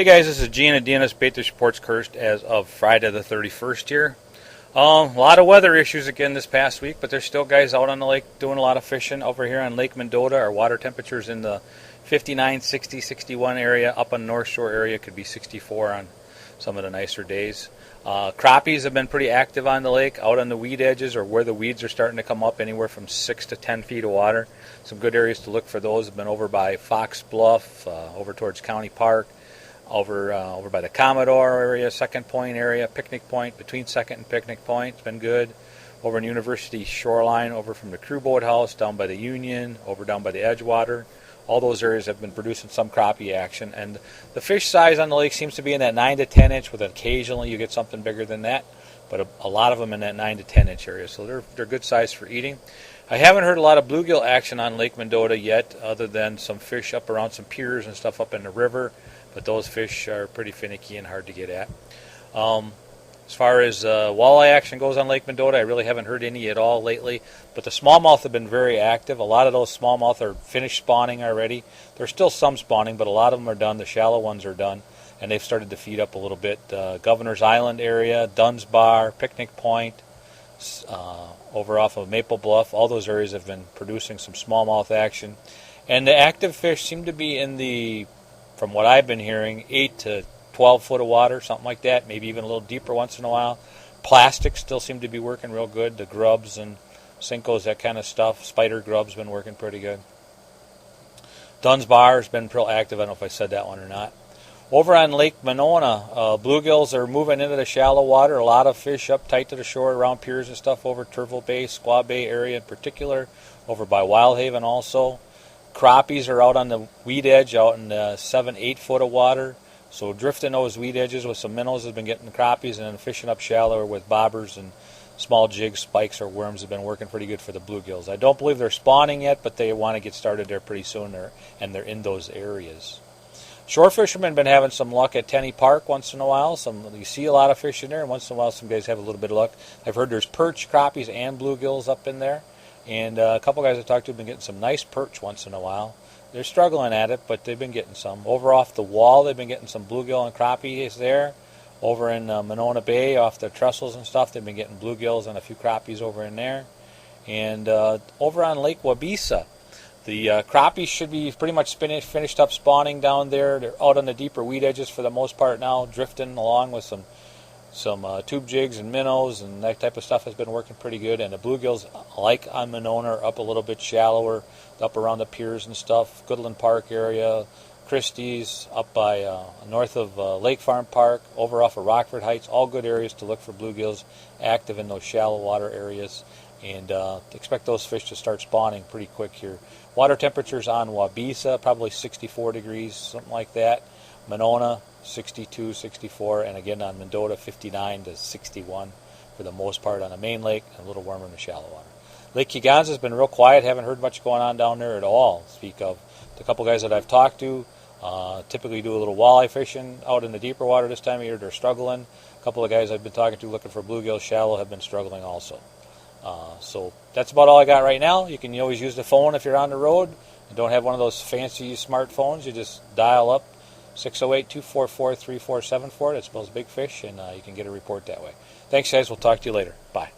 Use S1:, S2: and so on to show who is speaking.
S1: Hey guys, this is Gene at DNS Baitfish Reports Cursed as of Friday the 31st here. A lot of weather issues again this past week, but there's still guys out on the lake doing a lot of fishing. Over here on Lake Mendota, our water temperatures in the 59, 60, 61 area. Up on the North Shore area could be 64 on some of the nicer days. Crappies have been pretty active on the lake, out on the weed edges or where the weeds are starting to come up, anywhere from 6 to 10 feet of water. Some good areas to look for those have been over by Fox Bluff, over towards County Park, over by the Commodore area, Second Point area, Picnic Point, between Second and Picnic Point. It's been good. Over in University Shoreline, over from the Crew Boat House, down by the Union, over down by the Edgewater. All those areas have been producing some crappie action. And the fish size on the lake seems to be in that 9 to 10 inch, with occasionally you get something bigger than that. But a lot of them in that 9 to 10 inch area. So they're good size for eating. I haven't heard a lot of bluegill action on Lake Mendota yet, other than some fish up around some piers and stuff up in the river. But those fish are pretty finicky and hard to get at. As far as walleye action goes on Lake Mendota, I really haven't heard any at all lately. But the smallmouth have been very active. A lot of those smallmouth are finished spawning already. There's still some spawning, but a lot of them are done. The shallow ones are done, and they've started to feed up a little bit. Governor's Island area, Dunn's Bar, Picnic Point, over off of Maple Bluff, all those areas have been producing some smallmouth action. And the active fish seem to be in the, from what I've been hearing, 8 to 12 foot of water, something like that, maybe even a little deeper once in a while. Plastics still seem to be working real good, the grubs and Cincos, that kind of stuff. Spider grub's been working pretty good. Dunn's Bar has been real active. I don't know if I said that one or not. Over on Lake Monona, bluegills are moving into the shallow water. A lot of fish up tight to the shore around piers and stuff over Turville Bay, Squaw Bay area in particular, over by Wildhaven also. Crappies are out on the weed edge, out in 7-8 foot of water. So drifting those weed edges with some minnows has been getting the crappies, and then fishing up shallower with bobbers and small jigs, spikes, or worms have been working pretty good for the bluegills. I don't believe they're spawning yet, but they want to get started there pretty soon, and they're in those areas. Shore fishermen have been having some luck at Tenney Park once in a while. You see a lot of fish in there, and once in a while some guys have a little bit of luck. I've heard there's perch, crappies, and bluegills up in there. And a couple guys I talked to have been getting some nice perch once in a while. They're struggling at it, but they've been getting some. Over off the wall, they've been getting some bluegill and crappies there. Over in Monona Bay, off the trestles and stuff, they've been getting bluegills and a few crappies over in there. And over on Lake Wabeesa, the crappies should be pretty much finished up spawning down there. They're out on the deeper weed edges for the most part now, drifting along with some tube jigs and minnows, and that type of stuff has been working pretty good. And the bluegills, like on Monona, are up a little bit shallower, up around the piers and stuff. Goodland Park area, Christie's, up by north of Lake Farm Park, over off of Rockford Heights, all good areas to look for bluegills active in those shallow water areas. And expect those fish to start spawning pretty quick here. Water temperatures on Wabeesa, probably 64 degrees, something like that. Monona, 62, 64, and again on Mendota, 59 to 61 for the most part on the main lake, and a little warmer in the shallow water. Lake Kegonsa has been real quiet. Haven't heard much going on down there at all. Speak of the couple guys that I've talked to, typically do a little walleye fishing out in the deeper water this time of year. They're struggling. A couple of guys I've been talking to looking for bluegill shallow have been struggling also. So that's about all I got right now. You can always use the phone if you're on the road and don't have one of those fancy smartphones. You just dial up 608-244-3474. That spells big fish, and you can get a report that way. Thanks, guys. We'll talk to you later. Bye.